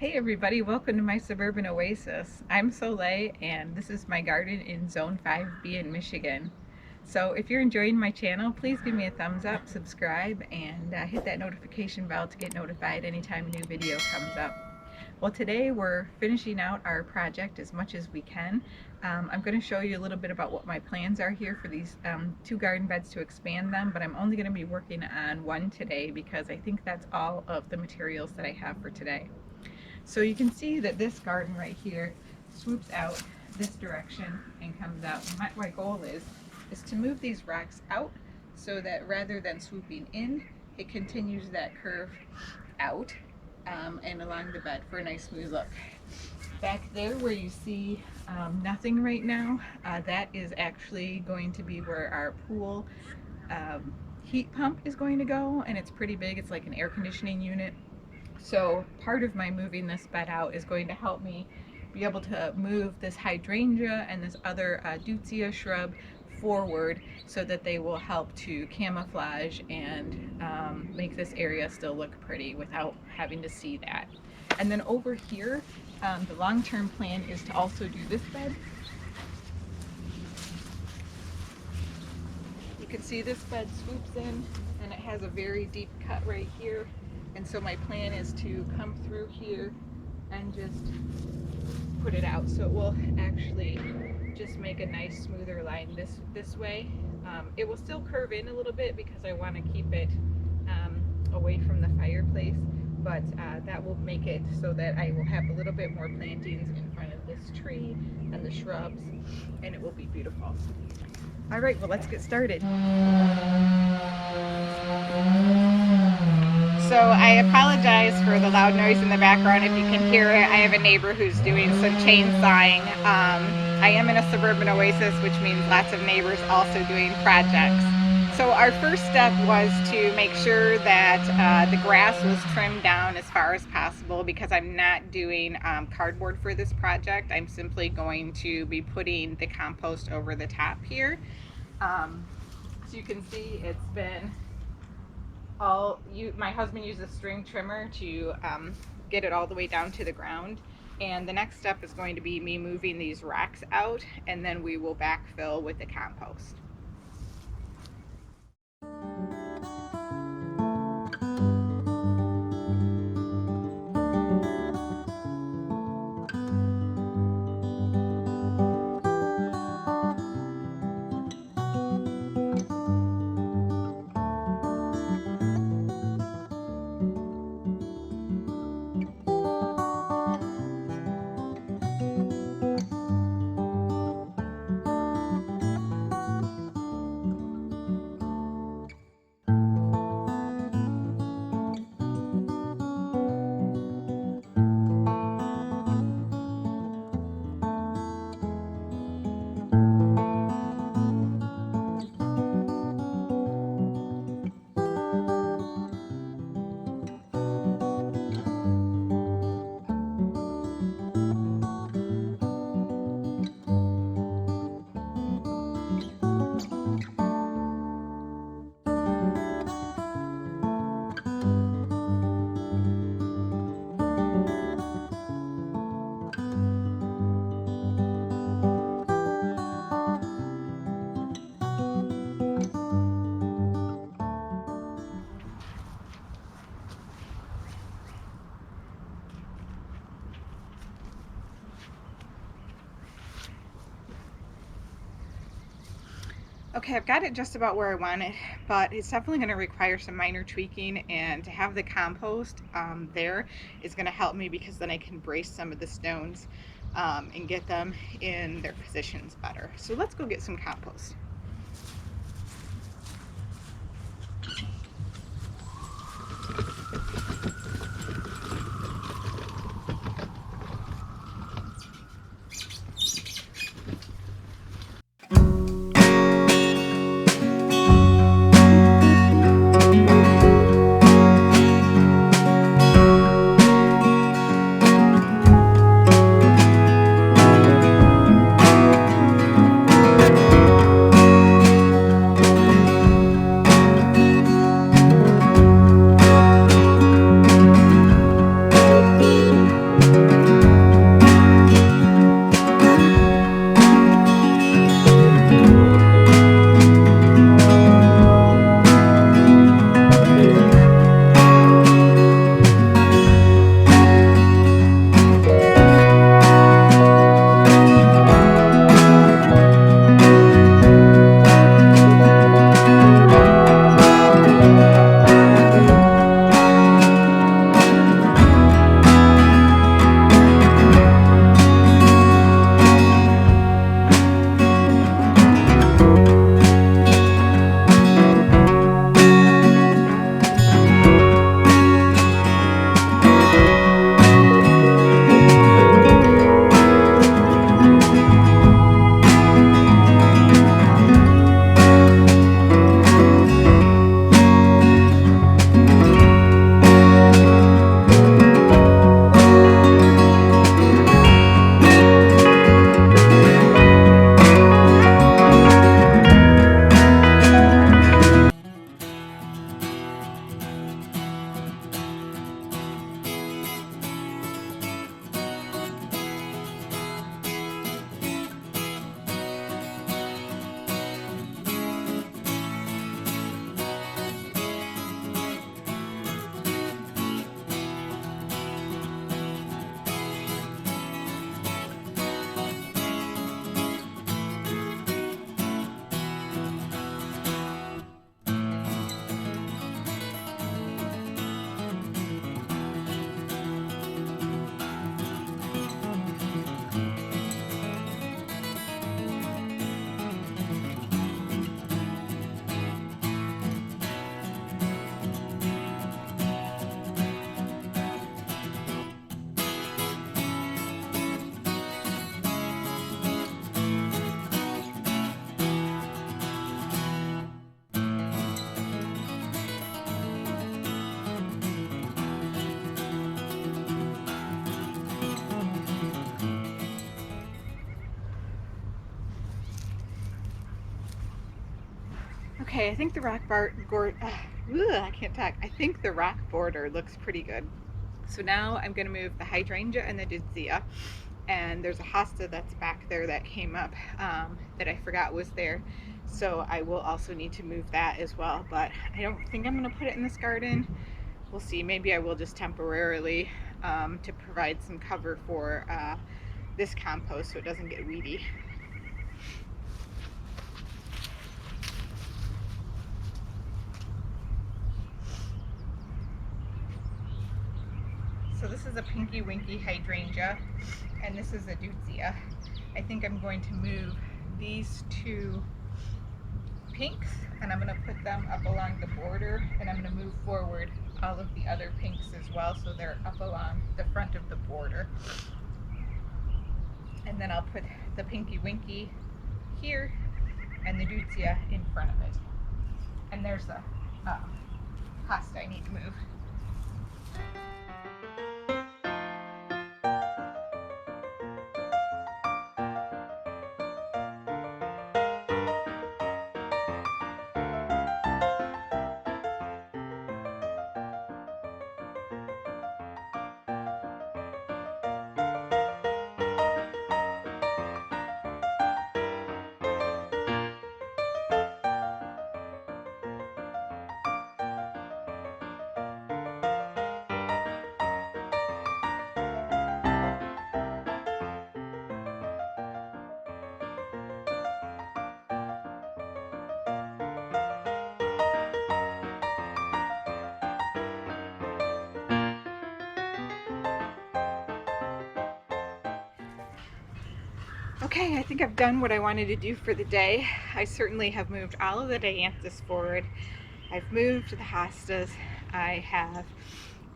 Hey everybody, welcome to my Suburban Oasis. I'm Soleil and this is my garden in Zone 5B in Michigan. So if you're enjoying my channel, please give me a thumbs up, subscribe, and hit that notification bell to get notified anytime a new video comes up. Well, today we're finishing out our project as much as we can. I'm going to show you a little bit about what my plans are here for these two garden beds to expand them, but I'm only going to be working on one today because I think that's all of the materials that I have for today. So you can see that this garden right here swoops out this direction and comes out. And my goal is to move these rocks out so that rather than swooping in, it continues that curve out and along the bed for a nice smooth look. Back there where you see nothing right now, that is actually going to be where our pool heat pump is going to go, and it's pretty big. It's like an air conditioning unit. So part of my moving this bed out is going to help me be able to move this hydrangea and this other deutzia shrub forward so that they will help to camouflage and make this area still look pretty without having to see that. And then over here, the long-term plan is to also do this bed. You can see this bed swoops in and it has a very deep cut right here. And so my plan is to come through here and just put it out. So it will actually just make a nice smoother line this way. It will still curve in a little bit because I want to keep it away from the fireplace, but that will make it so that I will have a little bit more plantings in front of this tree and the shrubs, and it will be beautiful. All right, well, let's get started. So I apologize for the loud noise in the background if you can hear it. I have a neighbor who's doing some chainsawing. I am in a suburban oasis, which means lots of neighbors also doing projects. So our first step was to make sure that the grass was trimmed down as far as possible because I'm not doing cardboard for this project. I'm simply going to be putting the compost over the top here. So you can see it's been my husband used a string trimmer to get it all the way down to the ground. And the next step is going to be me moving these rocks out, and then we will backfill with the compost. Okay, I've got it just about where I want it, but it's definitely going to require some minor tweaking, and to have the compost there is going to help me because then I can brace some of the stones and get them in their positions better. So let's go get some compost. Okay, I think the I can't talk. I think the rock border looks pretty good. So now I'm going to move the hydrangea and the deutzia, and there's a hosta that's back there that came up that I forgot was there. So I will also need to move that as well, but I don't think I'm going to put it in this garden. We'll see. Maybe I will just temporarily to provide some cover for this compost so it doesn't get weedy. So this is a Pinky Winky hydrangea, and this is a deutzia. I think I'm going to move these two pinks, and I'm going to put them up along the border, and I'm going to move forward all of the other pinks as well, so they're up along the front of the border. And then I'll put the Pinky Winky here and the deutzia in front of it. And there's a hosta I need to move. Okay, I think I've done what I wanted to do for the day. I certainly have moved all of the dianthus forward. I've moved the hostas. I have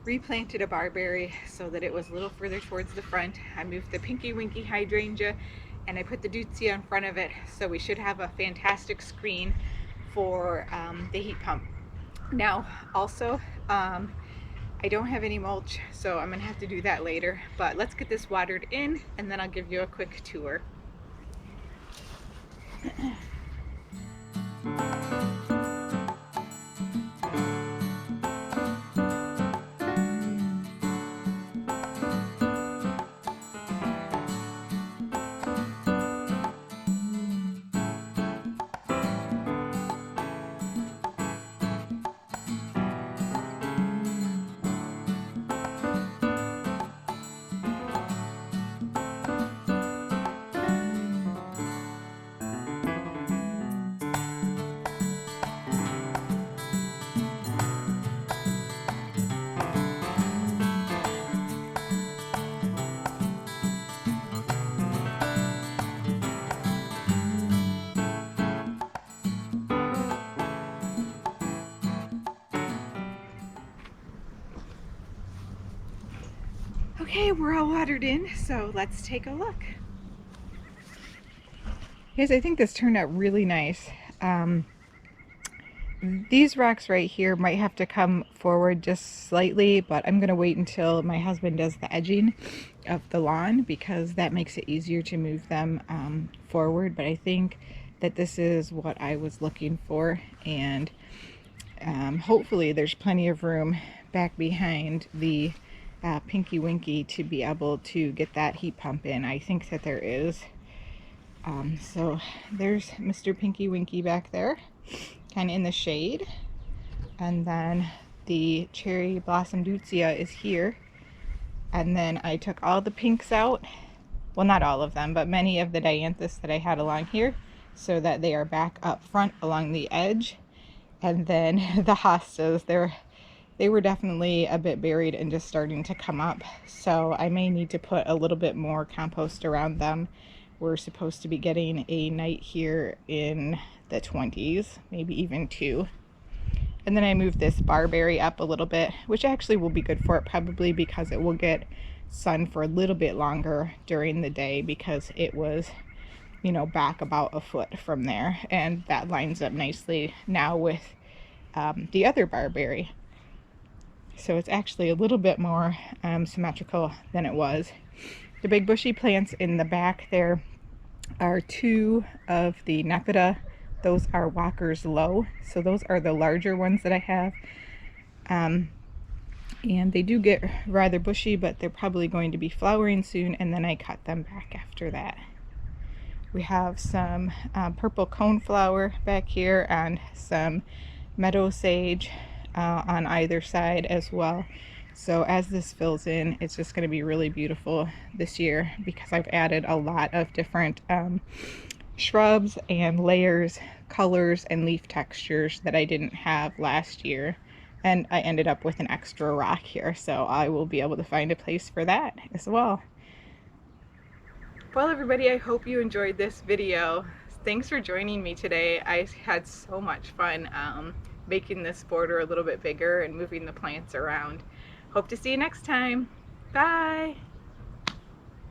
replanted a barberry so that it was a little further towards the front. I moved the Pinky Winky hydrangea and I put the deutzia in front of it, so we should have a fantastic screen for the heat pump. Now, also, I don't have any mulch, so I'm gonna have to do that later, but let's get this watered in and then I'll give you a quick tour. Okay, we're all watered in, so let's take a look. Guys, I think this turned out really nice. These rocks right here might have to come forward just slightly, but I'm going to wait until my husband does the edging of the lawn because that makes it easier to move them forward. But I think that this is what I was looking for, and hopefully there's plenty of room back behind the Pinky Winky to be able to get that heat pump in. I think that there is. So there's Mr. Pinky Winky back there, kind of in the shade, and then the cherry blossom deutzia is here. And then I took all the pinks out, well, not all of them, but many of the dianthus that I had along here, so that they are back up front along the edge. And then the hostas, they were definitely a bit buried and just starting to come up, so I may need to put a little bit more compost around them. We're supposed to be getting a night here in the 20s, maybe even 2. And then I moved this barberry up a little bit, which actually will be good for it probably because it will get sun for a little bit longer during the day, because it was, you know, back about a foot from there, and that lines up nicely now with the other barberry. So it's actually a little bit more symmetrical than it was. The big bushy plants in the back there are 2 of the Nepeta those are Walker's Low. So those are the larger ones that I have. And they do get rather bushy, but they're probably going to be flowering soon, and then I cut them back after that. We have some purple coneflower back here and some meadow sage on either side as well. So as this fills in, it's just going to be really beautiful this year because I've added a lot of different shrubs and layers, colors, and leaf textures that I didn't have last year. And I ended up with an extra rock here, so I will be able to find a place for that as well. Well, everybody, I hope you enjoyed this video. Thanks for joining me today. I had so much fun making this border a little bit bigger and moving the plants around. Hope to see you next time. Bye!